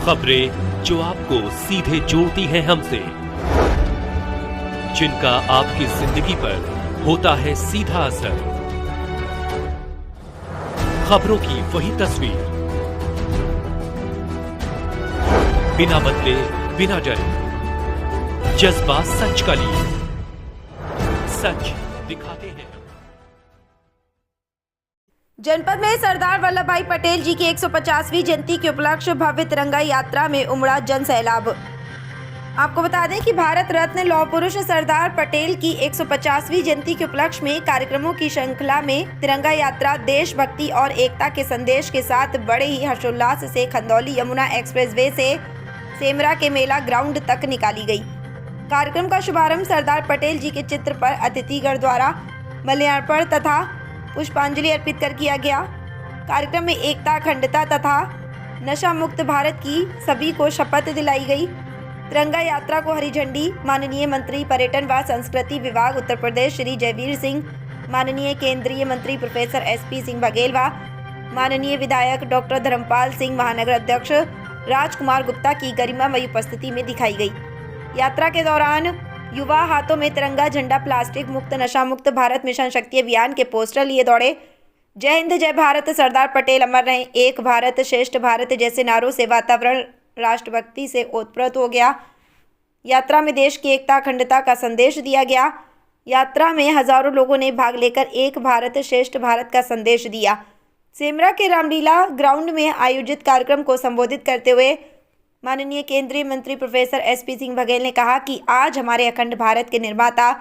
खबरें जो आपको सीधे जोड़ती हैं हमसे, जिनका आपकी जिंदगी पर होता है सीधा असर। खबरों की वही तस्वीर, बिना बदले बिना डरे, जज्बा सच का लिए, सच दिखाते हैं। जनपद में सरदार वल्लभ भाई पटेल जी की 150वीं जयंती के उपलक्ष्य भव्य तिरंगा यात्रा में उमड़ा जन सैलाब। आपको बता दें कि भारत रत्न लौह पुरुष सरदार पटेल की 150वीं जयंती के उपलक्ष्य में कार्यक्रमों की श्रृंखला में तिरंगा यात्रा देशभक्ति और एकता के संदेश के साथ बड़े ही हर्षोल्लास से खंदौली यमुना एक्सप्रेसवे से सेमरा के मेला ग्राउंड तक निकाली गई। कार्यक्रम का शुभारंभ सरदार पटेल जी के चित्र पर अतिथिगण द्वारा माल्यार्पण तथा पुष्पांजलि अर्पित कर किया गया। कार्यक्रम में एकता, अखंडता तथा नशा मुक्त भारत की सभी को शपथ दिलाई गई। तिरंगा यात्रा को हरी झंडी माननीय मंत्री पर्यटन व संस्कृति विभाग उत्तर प्रदेश श्री जयवीर सिंह, माननीय केंद्रीय मंत्री प्रोफेसर SP सिंह बघेल व माननीय विधायक डॉक्टर धर्मपाल सिंह, महानगर अध्यक्ष राजकुमार गुप्ता की गरिमामयी उपस्थिति में दिखाई गई। यात्रा के दौरान युवा हाथों में तिरंगा झंडा, प्लास्टिक मुक्त, नशा मुक्त भारत मिशन शक्ति अभियान के पोस्टर लिए दौड़े। जय हिंद, जय भारत, सरदार पटेल अमर रहें, एक भारत श्रेष्ठ भारत जैसे नारों से वातावरण राष्ट्रभक्ति से ओतप्रोत हो गया। यात्रा में देश की एकता, अखंडता का संदेश दिया गया। यात्रा में हजारों लोगों ने भाग लेकर एक भारत श्रेष्ठ भारत का संदेश दिया। सेमरा के रामलीला ग्राउंड में आयोजित कार्यक्रम को संबोधित करते हुए माननीय केंद्रीय मंत्री प्रोफेसर SP सिंह बघेल ने कहा कि आज हमारे अखंड भारत के निर्माता,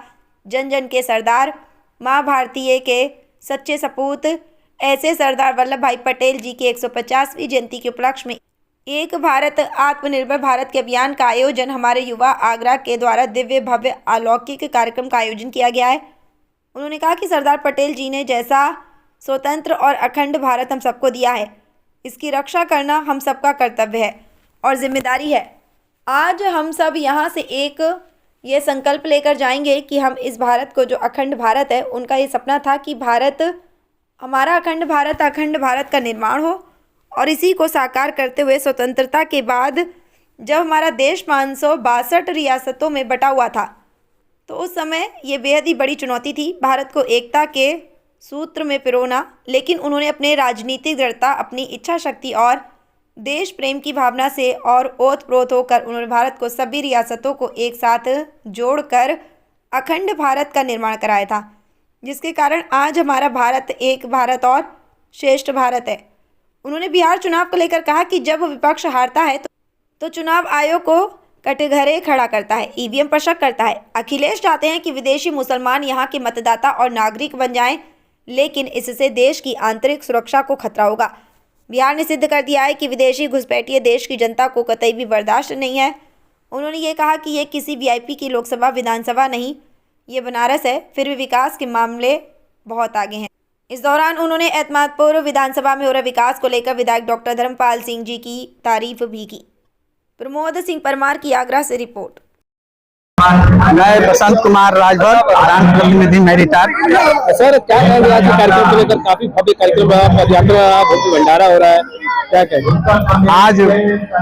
जन जन के सरदार, माँ भारतीय के सच्चे सपूत ऐसे सरदार वल्लभ भाई पटेल जी की 150वीं जयंती के उपलक्ष्य में एक भारत आत्मनिर्भर भारत के अभियान का आयोजन हमारे युवा आगरा के द्वारा दिव्य भव्य अलौकिक कार्यक्रम का आयोजन किया गया है। उन्होंने कहा कि सरदार पटेल जी ने जैसा स्वतंत्र और अखंड भारत हम सबको दिया है, इसकी रक्षा करना हम सबका कर्तव्य है और जिम्मेदारी है। आज हम सब यहाँ से एक ये संकल्प लेकर जाएंगे कि हम इस भारत को, जो अखंड भारत है, उनका ये सपना था कि भारत हमारा अखंड भारत का निर्माण हो और इसी को साकार करते हुए स्वतंत्रता के बाद जब हमारा देश 562 रियासतों में बटा हुआ था, तो उस समय ये बेहद ही बड़ी चुनौती थी भारत को एकता के सूत्र में पिरोना। लेकिन उन्होंने अपने राजनीतिक दृढ़ता, अपनी इच्छा शक्ति और देश प्रेम की भावना से और ओतप्रोत होकर उन्होंने भारत को सभी रियासतों को एक साथ जोड़कर अखंड भारत का निर्माण कराया था, जिसके कारण आज हमारा भारत एक भारत और श्रेष्ठ भारत है। उन्होंने बिहार चुनाव को लेकर कहा कि जब विपक्ष हारता है तो चुनाव आयोग को कटघरे खड़ा करता है, EVM पर शक करता है। अखिलेश चाहते हैं कि विदेशी मुसलमान यहाँ के मतदाता और नागरिक बन जाएं, लेकिन इससे देश की आंतरिक सुरक्षा को खतरा होगा। बिहार ने सिद्ध कर दिया है कि विदेशी घुसपैठिए देश की जनता को कतई भी बर्दाश्त नहीं है। उन्होंने ये कहा कि ये किसी VIP की लोकसभा विधानसभा नहीं, ये बनारस है, फिर भी विकास के मामले बहुत आगे हैं। इस दौरान उन्होंने एतमादपुर विधानसभा में हो रहे विकास को लेकर विधायक डॉक्टर धर्मपाल सिंह जी की तारीफ भी की। प्रमोद सिंह परमार की आगरा से रिपोर्ट। मैं बसंत कुमार राजभर, प्रधान प्रतिनिधि मेरिटार। सर, क्या कहेंगे आज के कार्यक्रम को लेकर? काफी भव्य कार्यक्रम रहा, पदयात्रा, भव्य भंडारा हो रहा है, क्या कहेंगे? आज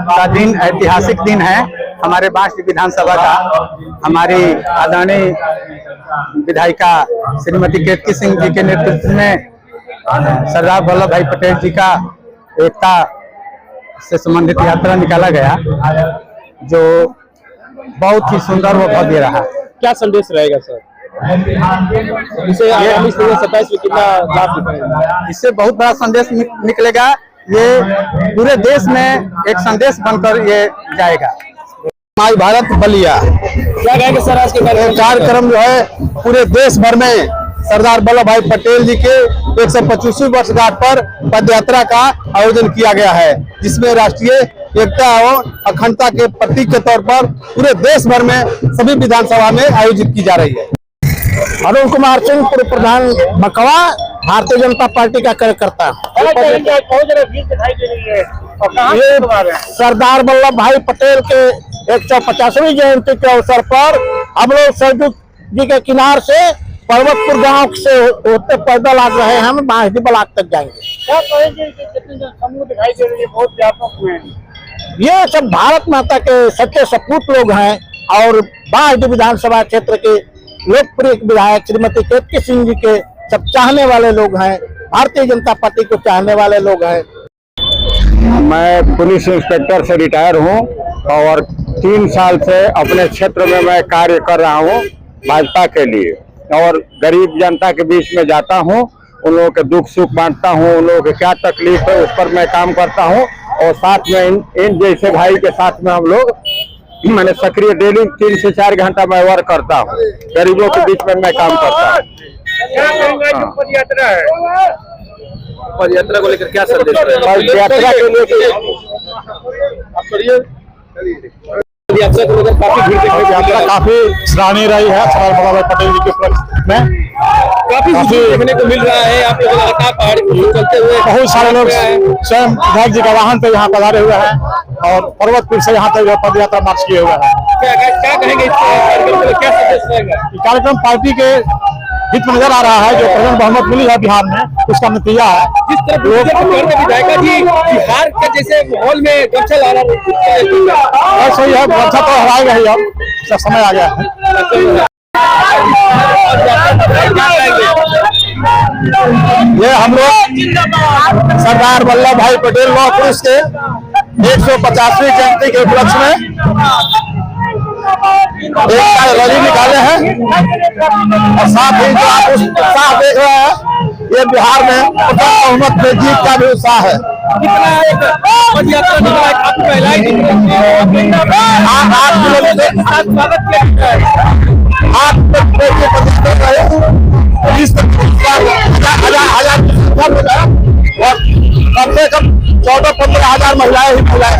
का दिन ऐतिहासिक दिन है हमारे बांसडी विधानसभा का। हमारी आदरणीय विधायिका श्रीमती केतकी सिंह जी के नेतृत्व में सरदार वल्लभ भाई पटेल जी का एकता से संबंधित यात्रा निकाला गया, जो बहुत ही सुंदर व भव्य रहा। क्या संदेश रहेगा सर? इसे आगामी 27 में कितना लाभ दिखाएगा? इससे बहुत बड़ा संदेश निकलेगा। ये पूरे देश में एक संदेश बनकर ये जाएगा। माई भारत बलिया, क्या कहेंगे सर? आज के कार्यक्रम जो है पूरे देश भर में सरदार वल्लभ भाई पटेल जी के 125वीं वर्षगांठ पर पदयात्रा का आयोजन किया गया है, जिसमें राष्ट्रीय एकता और अखंडता के प्रतीक के तौर पर पूरे देश भर में सभी विधानसभा में आयोजित की जा रही है। अरुण कुमार सिंह, पूर्व प्रधान बकवा, भारतीय जनता पार्टी का कार्यकर्ता। ये सरदार वल्लभ भाई पटेल के 150वीं जयंती के अवसर पर हम लोग सरजू जी के किनार से पर्वतपुर गांव से होते पैदल आ रहे हैं, हम बांसडी ब्लॉक तक जाएंगे। क्या कहेंगे कि कितने समूह दिखाई दे रही है, बहुत व्यापक हुए हैं? ये सब भारत माता के सच्चे सपूत लोग हैं और बाढ़ विधानसभा क्षेत्र के लोकप्रिय विधायक श्रीमती केतकी सिंह जी के सब चाहने वाले लोग हैं, भारतीय जनता पार्टी को चाहने वाले लोग हैं। मैं पुलिस इंस्पेक्टर से रिटायर हूं और 3 साल से अपने क्षेत्र में मैं कार्य कर रहा हूं भाजपा के लिए और गरीब जनता के बीच में जाता हूं, उन लोगों के दुख सुख बांटता हूं, उन लोगों के क्या तकलीफ है उस पर मैं काम करता हूं और साथ में इन जैसे भाई के साथ में हम लोग मैंने सक्रिय डेली 3 से 4 घंटा मैं वर्क करता हूं, गरीबों के बीच में मैं काम करता हूं। पद यात्रा है, पद यात्रा को लेकर क्या संदेश है? पद यात्रा के लिए यात्रा को लेकर काफी भीड़ यात्रा काफी सराहनीय रही है सरदार वल्लभ भाई पटेल जी के उपलक्ष्य में। काफी देखने को मिल रहा है। आप लोग लगातार पहाड़ी पर चलते हुए बहुत सारे लोग स्वयं विधायक जी का वाहन पे यहाँ पधारे हुए हैं और पर्वतपुर से यहाँ तक पद यात्रा मार्च किए हुए हैं। क्या कहेंगे इस कार्यक्रम को, क्या संदेश रहेगा? कार्यक्रम पार्टी के हित में नजर आ रहा है, जो प्रचंड बहुमत मिली है बिहार में उसका नतीजा है। जिस तरह विधायक जी बिहार के जैसे माहौल में गमछा ला रहा सही है, गमछा तो हराएगा ही, अब इसका समय आ गया है। ये हम लोग सरदार वल्लभ भाई पटेल लौह पुरुष के 150वीं जयंती के उपलक्ष्य में एक रैली निकाले हैं और साथ ही जो आप उत्साह देख रहे हैं ये बिहार में प्रचंड बहुमत में जीत का भी उत्साह है। कितना एक पद यात्रा निकला है, काफी महिलाएं दिख रही हैं। 8 किलोमीटर स्वागत किया गया है। 8 और कम से कम 14-15 हजार महिलाएं ही महिलाएं।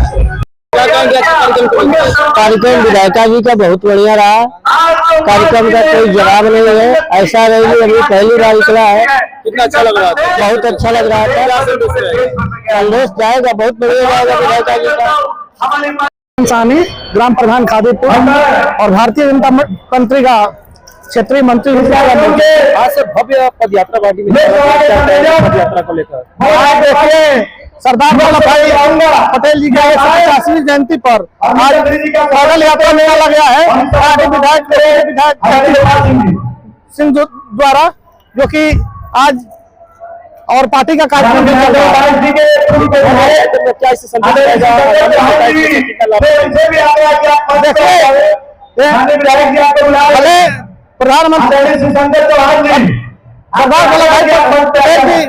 कार्यक्रम विधायिका जी का बहुत बढ़िया रहा। कार्यक्रम का कोई जवाब नहीं है, ऐसा रैली अभी पहली बार निकला है। कितना अच्छा लग रहा था? बहुत अच्छा लग रहा था। संदेश जाएगा, बहुत बढ़िया जाएगा विधायिका जी का। इंसानी ग्राम प्रधान खादीपुर और भारतीय जनता मंत्री का क्षेत्रीय मंत्री आज से भव्य पद यात्रा पार्टी में पद यात्रा को लेकर देखिए सरदार वल्लभ भाई पटेल जी के 150वीं जयंती पर आज पैदल यात्रा निकाला गया है पार्टी विधायक सिंह द्वारा, जो कि आज और पार्टी का कार्यक्रम भी चल रहा है। क्या इससे संदेश भले प्रधानमंत्री सरदार वल्लभ भाई पटेल जी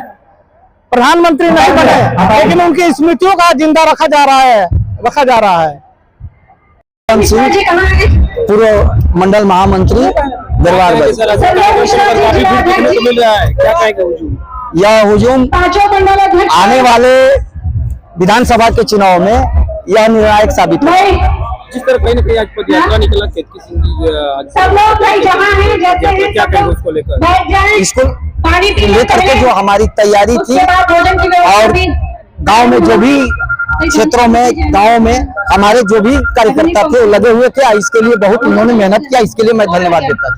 प्रधानमंत्री नहीं बने, लेकिन उनकी स्मृतियों का जिंदा रखा जा रहा है। पूर्व मंडल महामंत्री दरबार भाई, मिल रहा है, क्या कहेंगे? यह हुजूम आने वाले विधानसभा के चुनाव में यह निर्णायक साबित होगा। जिस तरह कहीं ना कहीं आज पद यात्रा निकला केतकी सिंह जी, क्या कहेंगे उसको लेकर? इसको लेकर के जो हमारी तैयारी थी और गांव में जो भी क्षेत्रों में गांव में हमारे जो भी कार्यकर्ता थे वो लगे हुए थे, इसके लिए बहुत उन्होंने मेहनत किया, इसके लिए मैं धन्यवाद देता हूँ।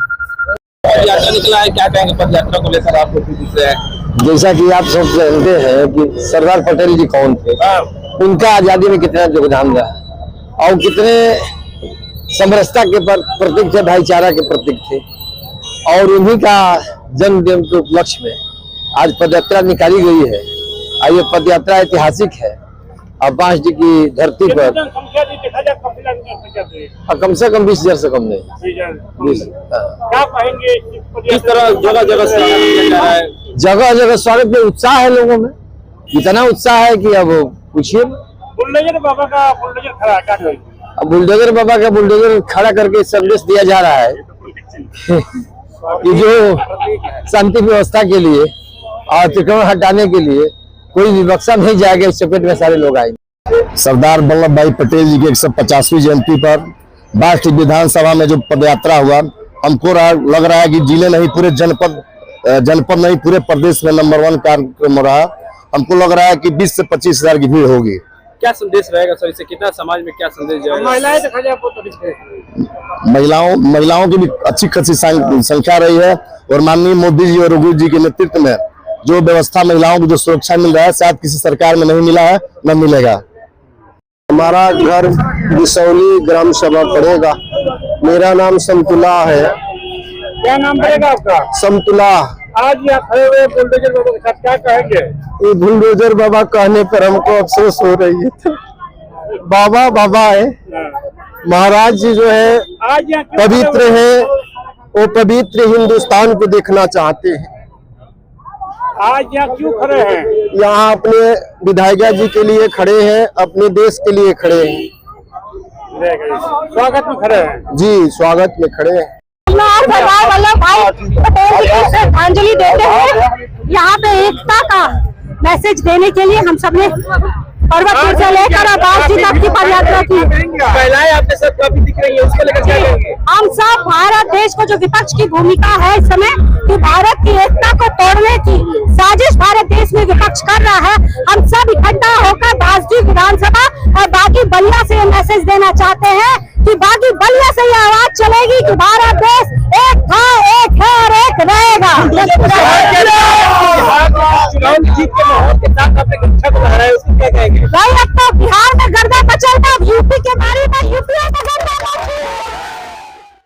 पद यात्रा निकला है, क्या कहेंगे पद यात्रा को लेकर? आप लोग जैसा कि आप सब जानते हैं कि सरदार पटेल जी कौन थे, उनका आजादी में कितना योगदान रहा और कितने समरसता के प्रतीक थे, भाईचारा के प्रतीक थे और उन्हीं का जन्मदिन के उपलक्ष्य में आज पदयात्रा निकाली गई है। और ये पदयात्रा ऐतिहासिक है और बांस जी की धरती पर कम से कम 20,000 से कम नहीं। क्या कहेंगे? किस तरह जगह जगह स्वागत में उत्साह है लोगों में, इतना उत्साह है कि अब पूछिए। बुलडोजर बाबा का बुलडोजर खड़ा, क्या कहेंगे? अब बुलडोजर बाबा का बुलडोजर खड़ा करके संदेश दिया जा रहा है कि जो शांति व्यवस्था के लिए और अतिक्रमण हटाने के लिए कोई विवक्षा नहीं जाएगा, इस चपेट में सारे लोग आएंगे। सरदार वल्लभ भाई पटेल जी की 150वीं जयंती पर बास्ती विधानसभा में जो पदयात्रा हुआ, हमको लग रहा है कि जिले नहीं पूरे जनपद नहीं पूरे प्रदेश में नंबर 1 कार्यक्रम रहा। हमको लग रहा है कि 20 से 25 हजार की भीड़ होगी। क्या संदेश रहेगा सर इससे? कितना समाज में क्या संदेश जाएगा? महिलाओं की भी अच्छी खासी संख्या रही है और माननीय मोदी जी और रघु जी के नेतृत्व में जो व्यवस्था महिलाओं को जो सुरक्षा मिल रहा है शायद किसी सरकार में नहीं मिला है, न मिलेगा। हमारा घर बिसौली ग्राम सभा पड़ेगा। मेरा नाम समतुल्ला है। क्या नाम पड़ेगा आपका? समतुल्ला। आज यहाँ खड़े हुए बुलडोजर बाबा के साथ क्या कहेंगे? ये बुलडोजर बाबा कहने पर हमको अफसोस हो रही है। बाबा बाबा है, महाराज जी जो है आज यहाँ क्यों पवित्र है, वो पवित्र हिंदुस्तान को देखना चाहते हैं। आज यहाँ क्यों खड़े हैं? यहाँ अपने विधायिका जी के लिए खड़े हैं, अपने देश के लिए खड़े हैं। स्वागत में खड़े हैं। जी, स्वागत में खड़े हैं। सरदार वल्लभ भाई पटेल जी को श्रद्धांजलि देते हैं। यहाँ पे एकता का मैसेज देने के लिए हम सबने पर्वतपुर से लेकर बासी तक की पदयात्रा की। महिलाएं आपके साथ काफी दिख रही है, उसको लेकर क्या कहेंगे? हम सब भारत देश को जो विपक्ष की भूमिका है इस समय कि भारत की एकता को तोड़ने की साजिश भारत देश में विपक्ष कर रहा है, हम सब इकट्ठा होकर बासडी विधानसभा और बागी बलिया से मैसेज देना चाहते हैं कि बागी बलिया से ये आवाज चलेगी कि भारत देश एक था, एक है और एक रहेगा।